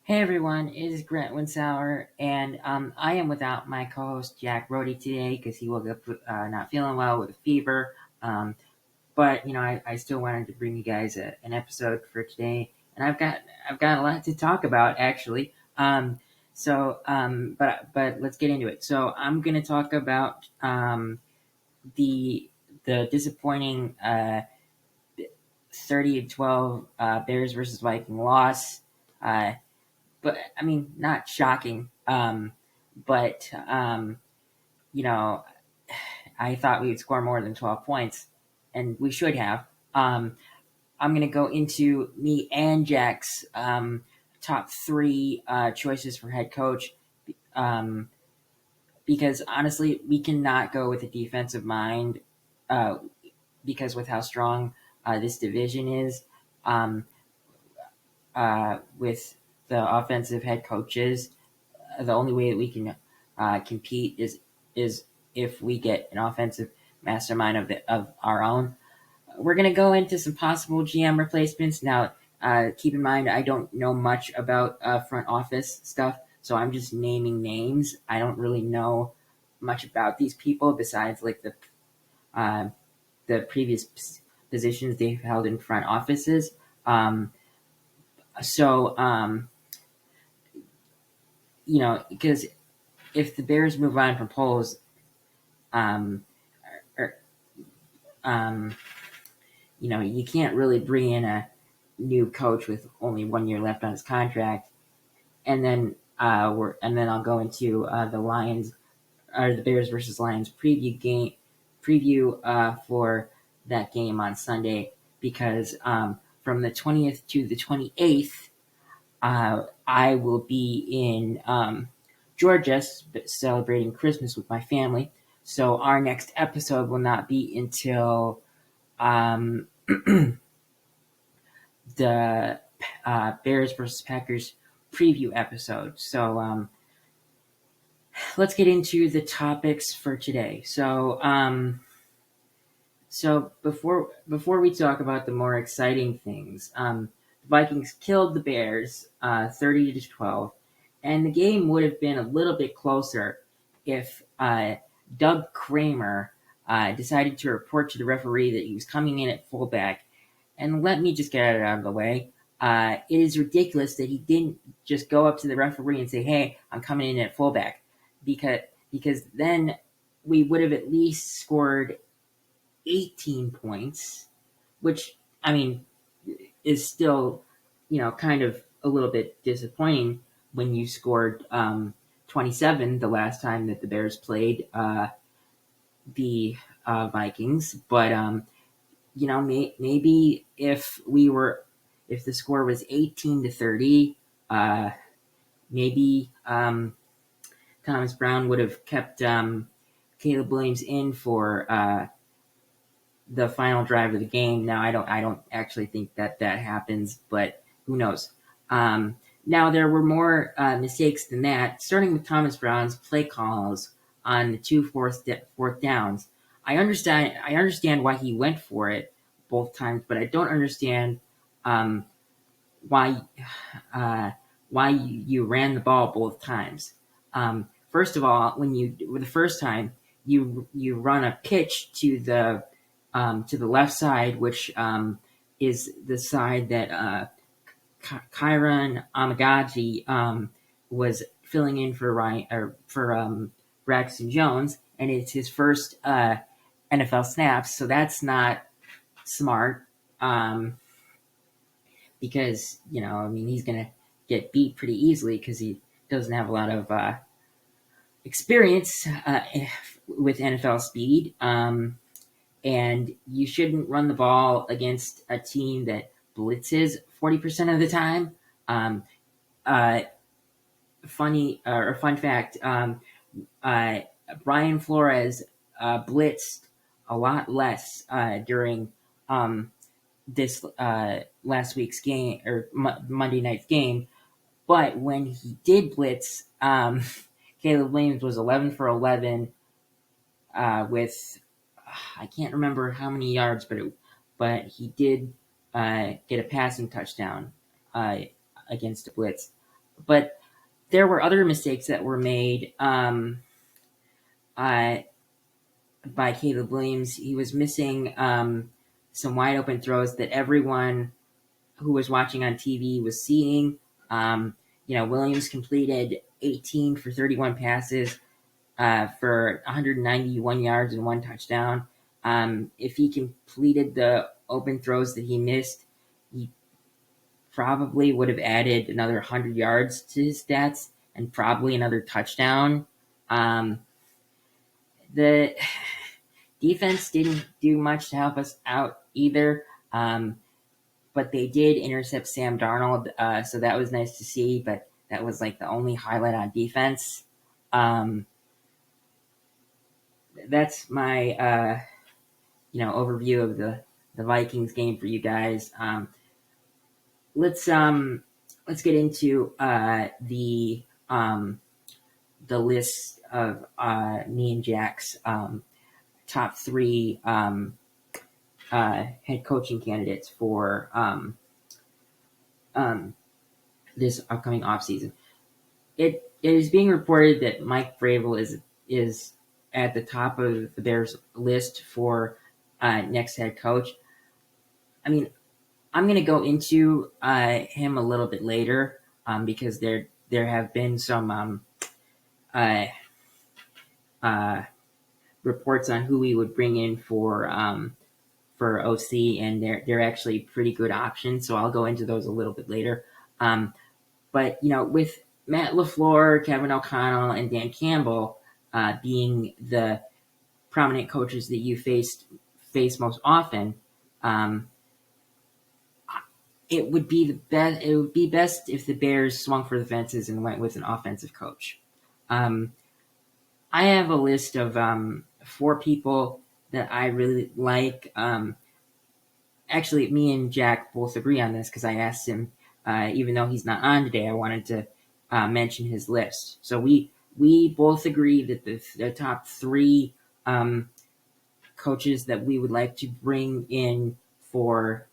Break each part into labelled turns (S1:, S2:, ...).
S1: Hey everyone, it is Grant Winsauer, and I am without my co-host Jack Rody today because he woke up not feeling well with a fever. Um, but I still wanted to bring you guys an episode for today, and I've got a lot to talk about actually. But let's get into it. So I'm gonna talk about the disappointing 30-12 Bears versus Viking loss. But I mean, not shocking. But you know, I thought we would score more than 12 points, and we should have. Um, I'm going to go into me and Jack's top three choices for head coach, um, because honestly, we cannot go with a defensive mind, uh, because with how strong this division is, um, with the offensive head coaches, the only way that we can compete is if we get an offensive mastermind of our own. We're going to go into some possible GM replacements. Now, keep in mind, I don't know much about front office stuff, so I'm just naming names. I don't really know much about these people besides like uh, the previous positions they've held in front offices. Um, so, because if the Bears move on from polls, um, or, um, you can't really bring in a new coach with only 1 year left on his contract, and then I'll go into the Lions or the Bears versus Lions preview for that game on Sunday because from the 20th to the 28th, I will be in Georgia celebrating Christmas with my family. So our next episode will not be until um, the Bears versus Packers preview episode. So let's get into the topics for today. So before we talk about the more exciting things, the Vikings killed the Bears 30-12, and the game would have been a little bit closer if Doug Kramer decided to report to the referee that he was coming in at fullback. And let me just get it out of the way. It is ridiculous that he didn't just go up to the referee and say, "Hey, I'm coming in at fullback," because because then we would have at least scored 18 points, which I mean is still, kind of a little bit disappointing when you scored 27 the last time that the Bears played the Vikings. But maybe if the score was 18-30, maybe Thomas Brown would have kept Caleb Williams in for the final drive of the game. Now, I don't actually think that happens, but who knows? Now, there were more mistakes than that, starting with Thomas Brown's play calls on the two fourth downs. I understand why he went for it both times, but I don't understand um, why you ran the ball both times. First of all, the first time you run a pitch to the left side, which is the side that Kyron Amagaji was filling in for Braxton Jones, and it's his first NFL snaps, so that's not smart. Because I mean, he's gonna get beat pretty easily because he doesn't have a lot of experience with NFL speed. And you shouldn't run the ball against a team that blitzes 40% of the time. Um, uh, fun fact: uh, Brian Flores blitzed a lot less during this last week's game or Monday night's game. But when he did blitz, Caleb Williams was 11 for 11 with I can't remember how many yards, but he did get a passing touchdown uh, against a blitz. But there were other mistakes that were made uh, by Caleb Williams. He was missing some wide open throws that everyone who was watching on TV was seeing. Williams completed 18 for 31 passes for 191 yards and one touchdown. If he completed the open throws that he missed, he probably would have added another 100 yards to his stats and probably another touchdown. The defense didn't do much to help us out either, but they did intercept Sam Darnold, so that was nice to see, but that was like the only highlight on defense. That's my overview of the Vikings game for you guys. Let's get into the list of me and Jack's top three head coaching candidates for this upcoming offseason. It is being reported that Mike Vrabel is at the top of the Bears list for next head coach. I mean, I'm going to go into him a little bit later because there have been some reports on who we would bring in for OC, and they're actually pretty good options. So I'll go into those a little bit later. But with Matt LaFleur, Kevin O'Connell, and Dan Campbell being the prominent coaches that you face most often, it would be best. It would be best if the Bears swung for the fences and went with an offensive coach. I have a list of 4 people that I really like. Actually, me and Jack both agree on this because I asked him, even though he's not on today, I wanted to mention his list. So we both agree that the top 3 coaches that we would like to bring in for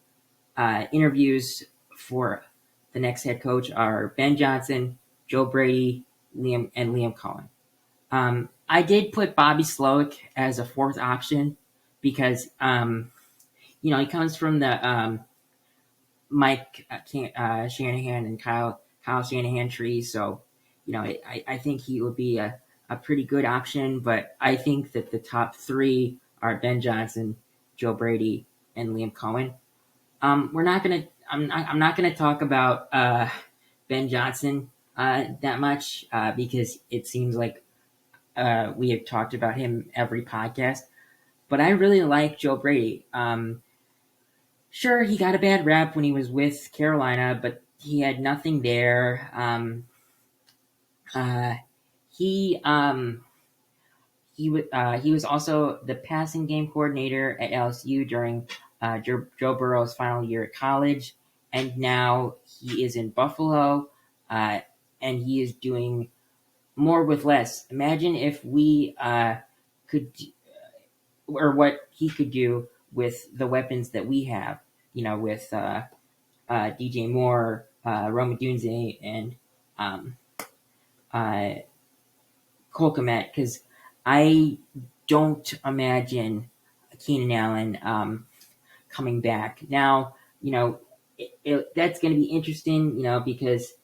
S1: interviews for the next head coach are Ben Johnson, Joe Brady, Liam Cohen. I did put Bobby Slowick as a 4th option because he comes from the Mike Shanahan and Kyle Shanahan tree, so I think he would be a pretty good option. But I think that the top 3 are Ben Johnson, Joe Brady, and Liam Cohen. I'm not gonna talk about Ben Johnson that much because it seems like we have talked about him every podcast. But I really like Joe Brady. Sure, he got a bad rep when he was with Carolina, but he had nothing there. He was also the passing game coordinator at LSU during Joe Burrow's final year at college, and now he is in Buffalo, and he is doing more with less. Imagine if we could, or what he could do with the weapons that we have, with DJ Moore, Rome Odunze, and Cole Kmet, because I don't imagine Keenan Allen coming back. Now, that's going to be interesting, because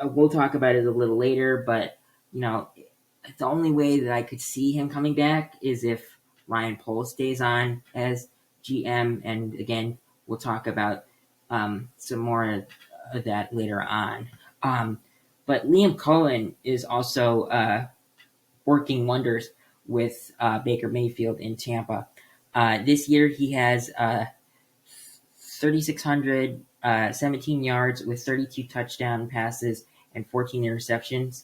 S1: we'll talk about it a little later, but, the only way that I could see him coming back is if Ryan Poles stays on as GM, and again, we'll talk about some more of that later on. But Liam Cohen is also working wonders with Baker Mayfield in Tampa. This year he has 3,617 yards with 32 touchdown passes and 14 interceptions.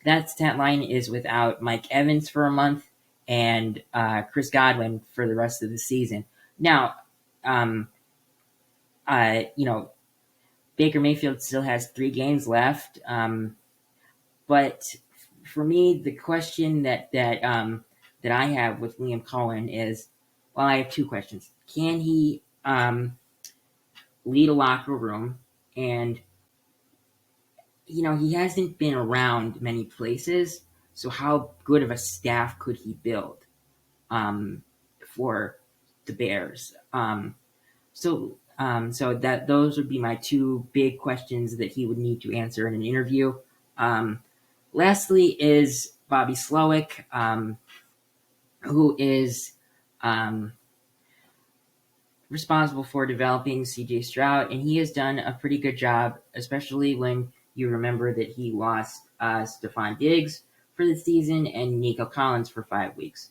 S1: That stat line is without Mike Evans for a month and Chris Godwin for the rest of the season. Now, Baker Mayfield still has 3 games left, but for me, the question that I have with Liam Cohen is, well, I have 2 questions. Can he lead a locker room, and he hasn't been around many places. So how good of a staff could he build for the Bears? So that those would be my two big questions that he would need to answer in an interview. Um, Lastly is Bobby Slowick, who is um, responsible for developing CJ Stroud, and he has done a pretty good job, especially when you remember that he lost Stephon Diggs for the season and Nico Collins for 5 weeks.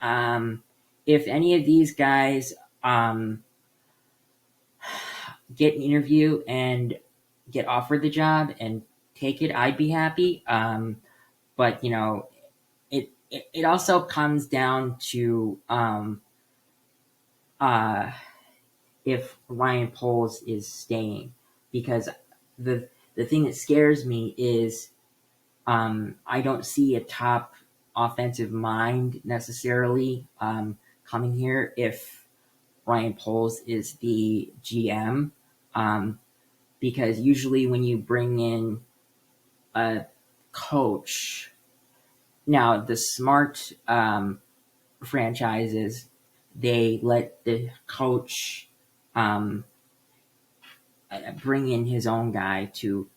S1: If any of these guys get an interview and get offered the job and take it, I'd be happy. But it also comes down to uh, if Ryan Poles is staying, because the thing that scares me is I don't see a top offensive mind necessarily coming here if Ryan Poles is the GM, because usually when you bring in a coach, now the smart franchises, they let the coach um, bring in his own guy to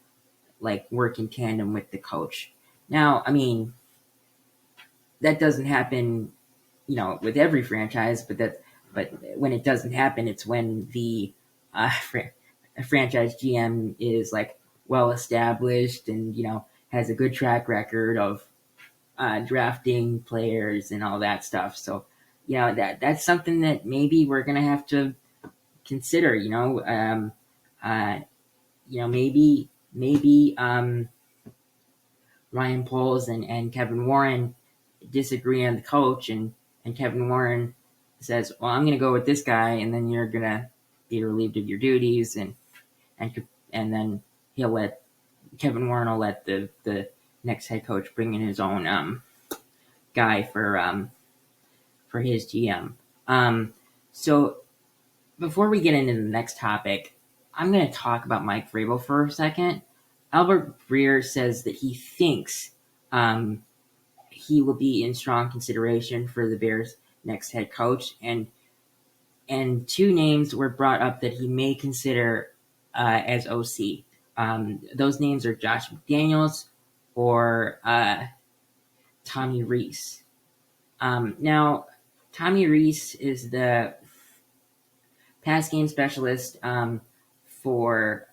S1: like work in tandem with the coach. Now, I mean, that doesn't happen, with every franchise, but when it doesn't happen, it's when the franchise GM is like well established and has a good track record of drafting players and all that stuff. So that's something that maybe we're gonna have to consider. Maybe Ryan Poles and Kevin Warren disagree on the coach, and Kevin Warren says, "Well, I'm going to go with this guy," and then you're going to be relieved of your duties, and then he'll let Kevin Warren will let the next head coach bring in his own guy for his GM. So before we get into the next topic, I'm going to talk about Mike Vrabel for a second. Albert Breer says that he thinks he will be in strong consideration for the Bears' next head coach, and two names were brought up that he may consider as OC. Those names are Josh McDaniels or Tommy Rees. Now, Tommy Rees is the pass game specialist for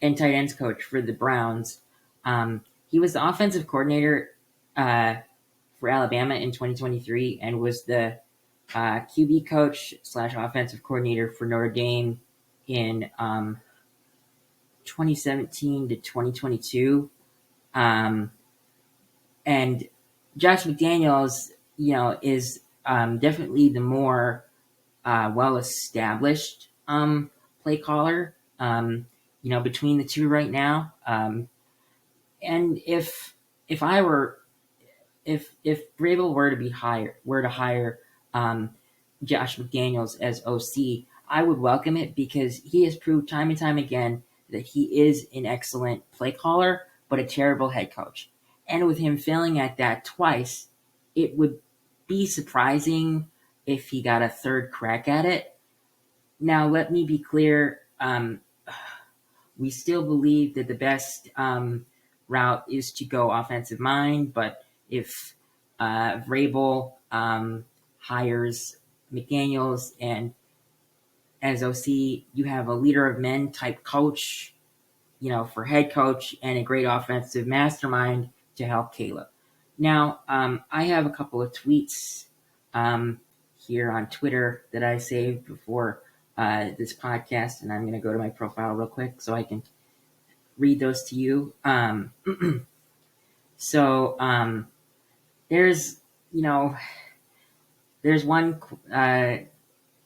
S1: and tight ends coach for the Browns. He was the offensive coordinator for Alabama in 2023 and was the QB coach / offensive coordinator for Notre Dame in 2017 to 2022. And Josh McDaniels, is definitely the more well-established play caller, between the two right now. And if Vrabel were to hire Josh McDaniels as OC, I would welcome it because he has proved time and time again that he is an excellent play caller, but a terrible head coach. And with him failing at that twice, it would be surprising if he got a third crack at it. Now, let me be clear. We still believe that the best route is to go offensive mind, but if Vrabel hires McDaniels and as OC, you have a leader of men type coach, for head coach and a great offensive mastermind to help Caleb. Now, I have a couple of tweets here on Twitter that I saved before this podcast, and I'm going to go to my profile real quick so I can read those to you. So there's one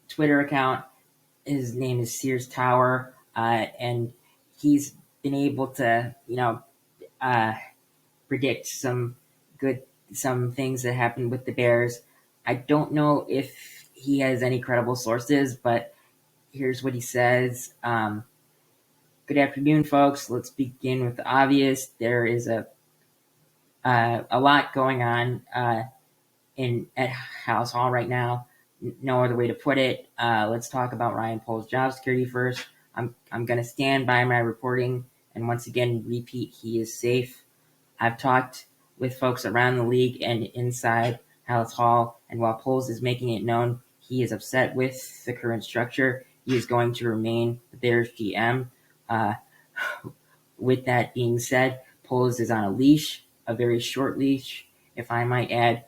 S1: Twitter account. His name is Sears Tower, and he's been able to predict some things that happened with the Bears. I don't know if he has any credible sources, but here's what he says. Good afternoon, folks. Let's begin with the obvious. There is a lot going on at House Hall right now. No other way to put it. Let's talk about Ryan Pohl's job security first. I'm going to stand by my reporting and once again repeat he is safe. I've talked with folks around the league and inside House Hall, and while Poles is making it known he is upset with the current structure, he is going to remain the Bears GM. Uh, with that being said, Poles is on a leash, a very short leash, if I might add.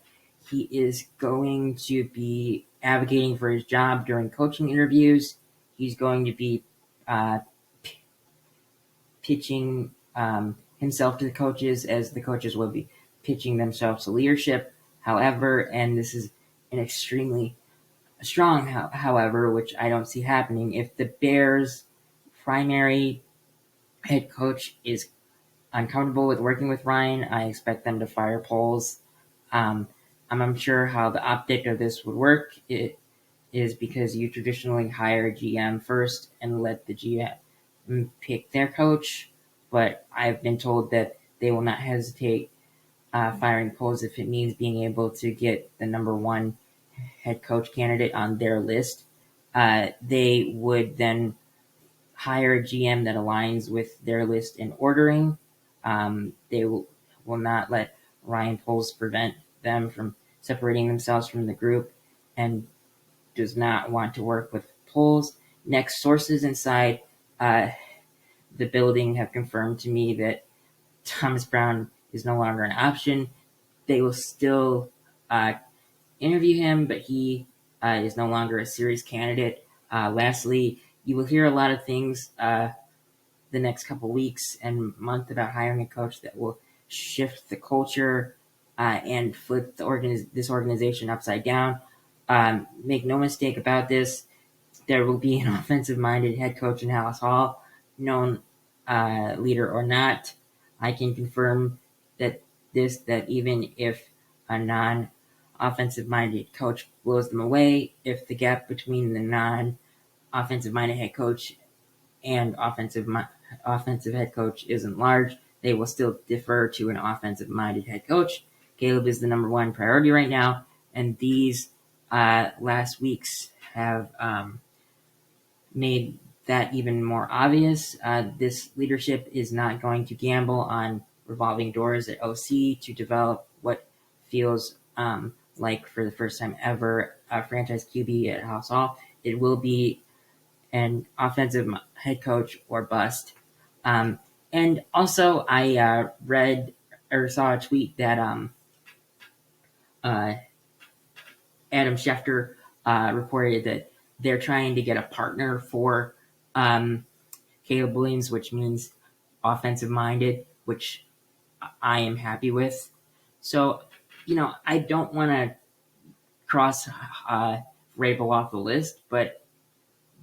S1: He is going to be advocating for his job during coaching interviews. He's going to be uh, pitching himself to the coaches as the coaches will be pitching themselves to leadership. However, and this is an extremely strong however, which I don't see happening, if the Bears' primary head coach is uncomfortable with working with Ryan, I expect them to fire Poles. I'm unsure how the optic of this would work. It is because you traditionally hire a GM first and let the GM pick their coach, but I've been told that they will not hesitate firing Poles if it means being able to get the number one head coach candidate on their list. They would then hire a GM that aligns with their list in ordering. They will not let Ryan Poles prevent them from separating themselves from the group and does not want to work with Poles. Next, sources inside the building have confirmed to me that Thomas Brown is no longer an option. They will still interview him, but he is no longer a serious candidate. Lastly, you will hear a lot of things the next couple weeks and month about hiring a coach that will shift the culture and flip this organization upside down. Make no mistake about this, there will be an offensive-minded head coach in House Hall, known leader or not. I can confirm that even if a non-offensive-minded coach blows them away, if the gap between the non-offensive-minded head coach and offensive head coach isn't large, they will still defer to an offensive-minded head coach. Caleb is the number one priority right now, and these last weeks have made that even more obvious. This leadership is not going to gamble on revolving doors at OC to develop what feels like for the first time ever a franchise QB at House Hall. It will be an offensive head coach or bust. And also, I read or saw a tweet that Adam Schefter reported that they're trying to get a partner for Caleb Williams, which means offensive-minded, which I am happy with. So, I don't want to cross Vrabel off the list, but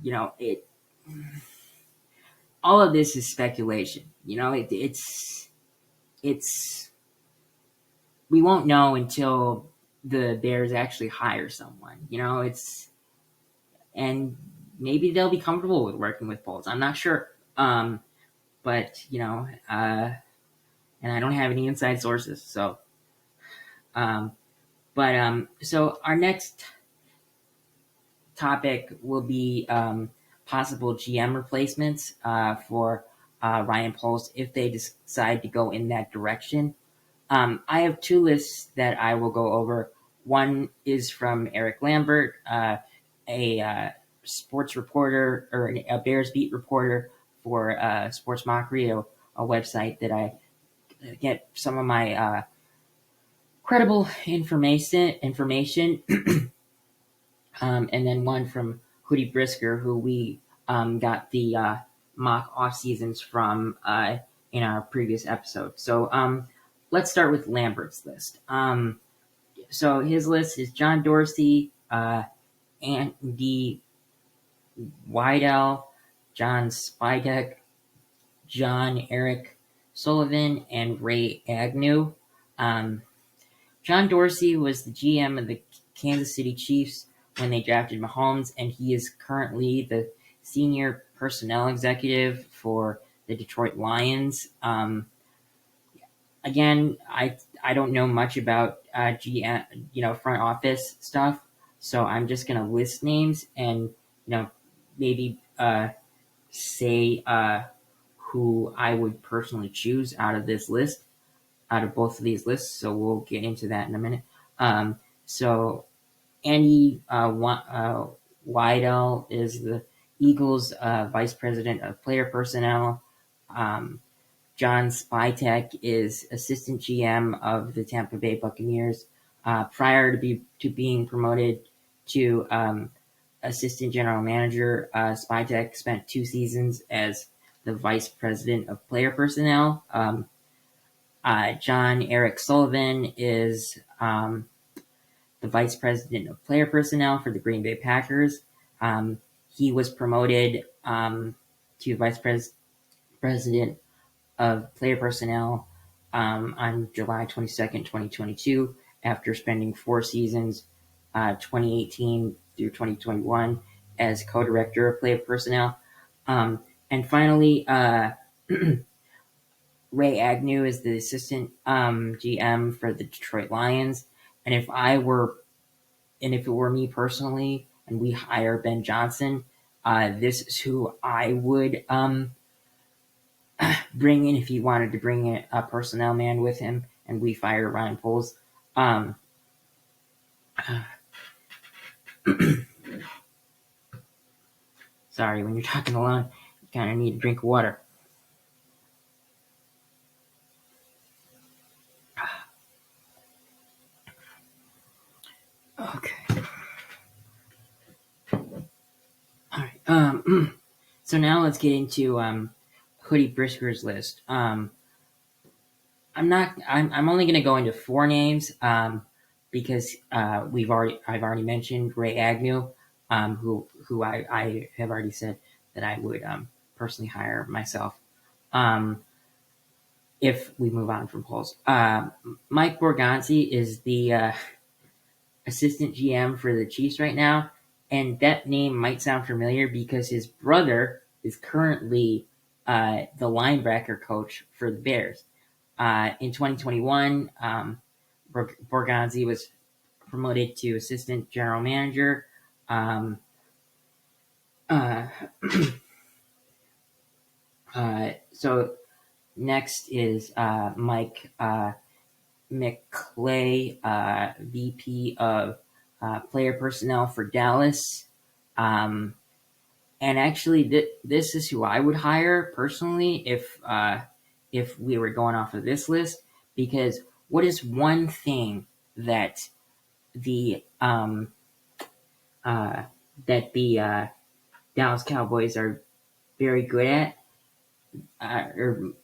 S1: it all of this is speculation. It's we won't know until the Bears actually hire someone. And maybe they'll be comfortable with working with Poles. I'm not sure. But and I don't have any inside sources. So, so our next topic will be possible GM replacements for Ryan Poles if they decide to go in that direction. I have two lists that I will go over. One is from Eric Lambert, a sports reporter or a Bears beat reporter for Sports Mockery, a website that I get some of my credible information. And then one from Hoodie Brisker, who we got the mock off seasons from in our previous episode. So let's start with Lambert's list. So his list is John Dorsey, Andy Weidel, John Spidek, John Eric Sullivan, and Ray Agnew. John Dorsey was the GM of the Kansas City Chiefs when they drafted Mahomes, and he is currently the senior personnel executive for the Detroit Lions. Again, I don't know much about GM, front office stuff, so I'm just gonna list names and maybe say who I would personally choose out of this list, out of both of these lists. So we'll get into that in a minute. So Andy Weidel is the Eagles vice president of player personnel. John Spytek is assistant GM of the Tampa Bay Buccaneers. Prior to being promoted to assistant general manager, Spytek spent 2 seasons as the vice president of player personnel. John Eric Sullivan is the vice president of player personnel for the Green Bay Packers. He was promoted to vice president of player personnel on July 22nd, 2022, after spending 4 seasons, 2018 through 2021, as co-director of player personnel. And finally, Ray Agnew is the assistant GM for the Detroit Lions. And if it were me personally, and we hire Ben Johnson, this is who I would bring in if he wanted to bring in a personnel man with him, and we fire Ryan Poles. Sorry, when you're talking alone, you kind of need a drink of water. Okay. All right. So now let's get into Hoodie Brisker's list. I'm only going to go into 4 names because I've already mentioned Ray Agnew, who I have already said that I would personally hire myself if we move on from polls. Mike Borgonzi is the assistant GM for the Chiefs right now, and that name might sound familiar because his brother is currently the linebacker coach for the Bears. In 2021, Borgonzi was promoted to assistant general manager. So next is Mike McClay, VP of player personnel for Dallas. And actually, this is who I would hire personally if we were going off of this list, because what is one thing that the Dallas Cowboys are very good at, or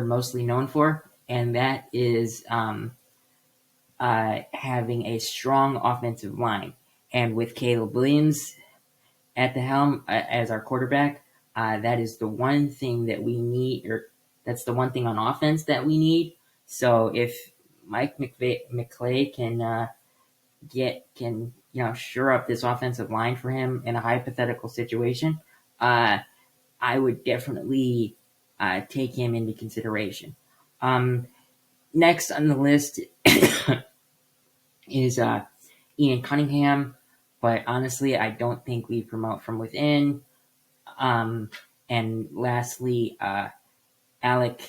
S1: mostly known for, and that is having a strong offensive line. And with Caleb Williams at the helm as our quarterback, that is the one thing that we need, or that's the one thing on offense that we need. So if Mike McClay can shore up this offensive line for him in a hypothetical situation, I would definitely take him into consideration. Next on the list is Ian Cunningham, but honestly, I don't think we promote from within. And lastly, Alec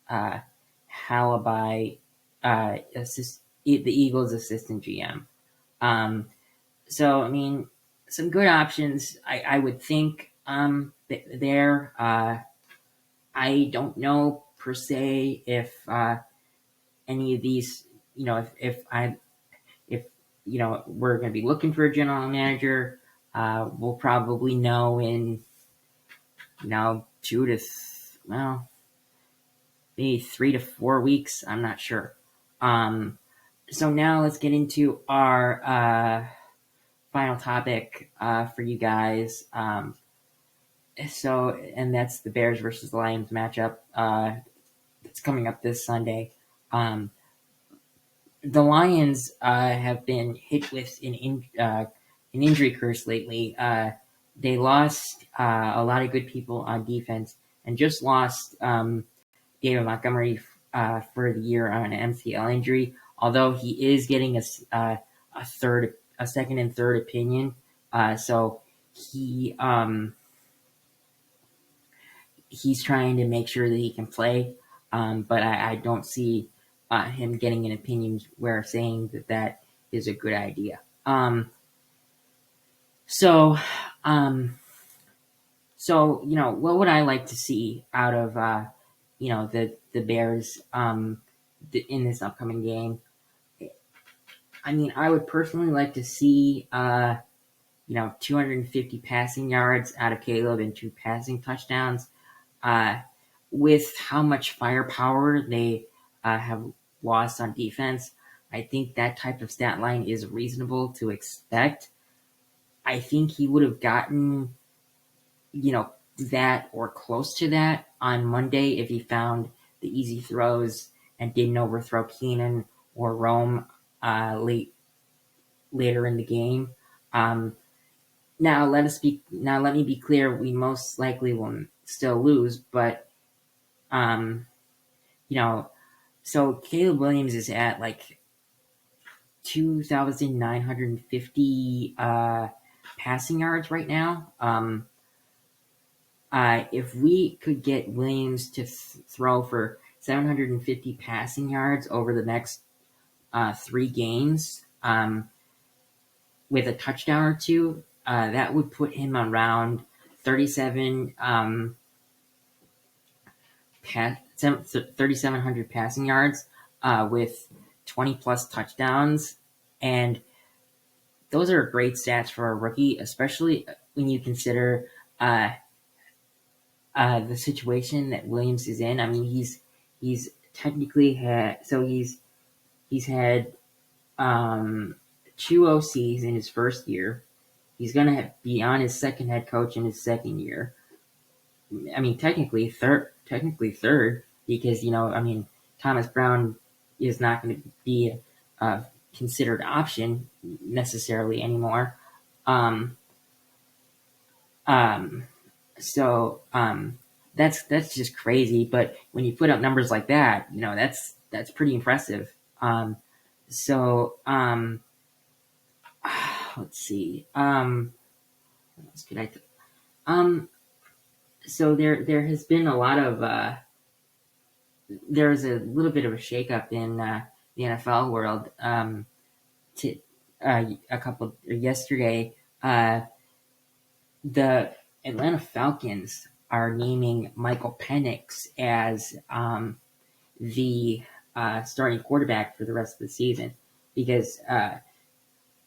S1: Halabai, the Eagles' assistant GM. So, I mean, some good options, I would think, there. I don't know, per se, if any of these, if we're going to be looking for a general manager, we'll probably know in, maybe 3 to 4 weeks. I'm not sure. So now let's get into our final topic for you guys. And that's the Bears versus the Lions matchup that's coming up this Sunday. The Lions have been hit with an injury curse lately. they lost a lot of good people on defense, and just lost David Montgomery for the year on an MCL injury. Although he is getting a second and third opinion, so he he's trying to make sure that he can play. But I don't see him getting an opinion where saying that is a good idea. So, um, so what would I like to see out of the Bears in this upcoming game? I mean, I would personally like to see 250 passing yards out of Caleb and 2 passing touchdowns. With how much firepower they have lost on defense, I think that type of stat line is reasonable to expect. I think he would have gotten, that or close to that on Monday if he found the easy throws and didn't overthrow Keenan or Rome later in the game. Now let me be clear. We most likely will still lose, but so Caleb Williams is at like 2,950 passing yards right now. If we could get Williams to throw for 750 passing yards over the next 3 games with a touchdown or 2, that would put him around 3,700 passing yards with 20 plus touchdowns, and those are great stats for a rookie, especially when you consider the situation that Williams is in. I mean, he's technically he's had 2 OCs in his first year. He's gonna be on his second head coach in his second year. I mean, technically third, because Thomas Brown is not going to be a considered option necessarily anymore. So that's just crazy. But when you put up numbers like that, that's pretty impressive. So let's see. What else could I? So there has been a lot of there's a little bit of a shakeup in the NFL world. Yesterday, the Atlanta Falcons are naming Michael Penix as the starting quarterback for the rest of the season because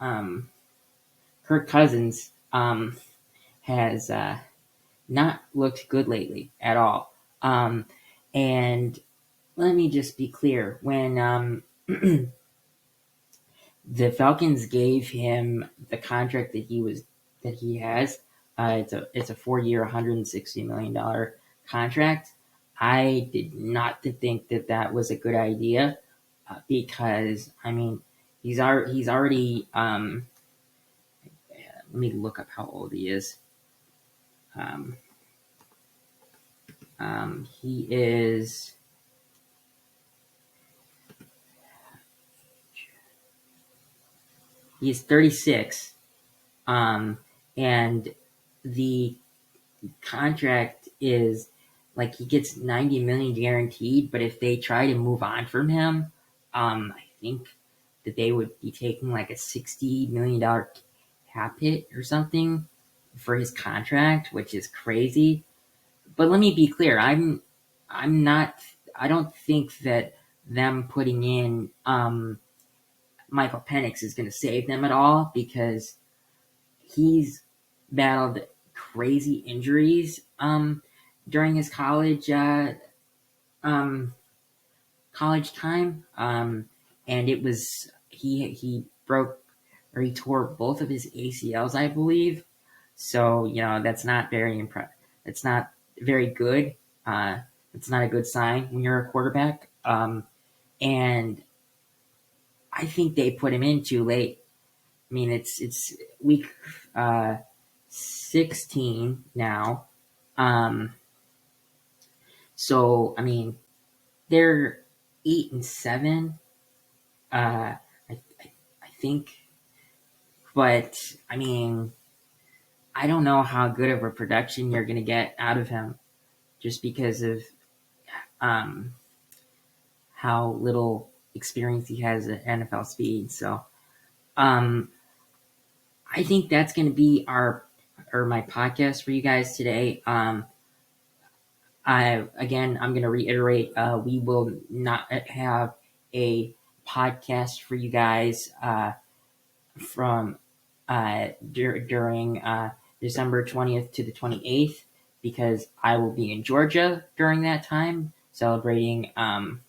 S1: Kirk Cousins has not looked good lately at all. And let me just be clear: when the Falcons gave him the contract that he has, it's a 4-year, $160 million contract. I did not think that was a good idea because he's already. Let me look up how old he is. He is. He's 36, and the contract is like he gets 90 million guaranteed. But if they try to move on from him, I think that they would be taking like a $60 million cap hit or something for his contract, which is crazy. But let me be clear: I'm not. I don't think that them putting in Michael Penix is going to save them at all because he's battled crazy injuries during his college time, and it was he broke or he tore both of his ACLs, I believe. So that's not very It's not very good. It's not a good sign when you're a quarterback. And I think they put him in too late. I mean, it's week 16 now. Um, so I mean, they're 8-7. I think, but I mean, I don't know how good of a production you're going to get out of him, just because of um, how little experience he has at NFL speed. So um, I think that's going to be my podcast for you guys today. I'm going to reiterate, we will not have a podcast for you guys from during December 20th to the 28th, because I will be in Georgia during that time celebrating um,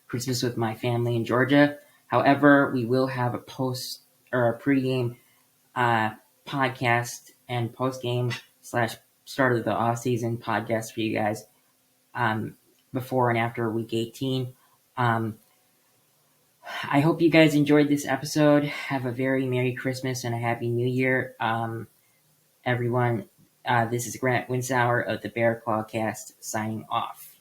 S1: Christmas with my family in Georgia. However, we will have a post or a pregame uh, podcast and post-game / start of the off-season podcast for you guys before and after week 18. I hope you guys enjoyed this episode. Have a very Merry Christmas and a Happy New Year, everyone. This is Grant Winsauer of the Bear Clawcast signing off.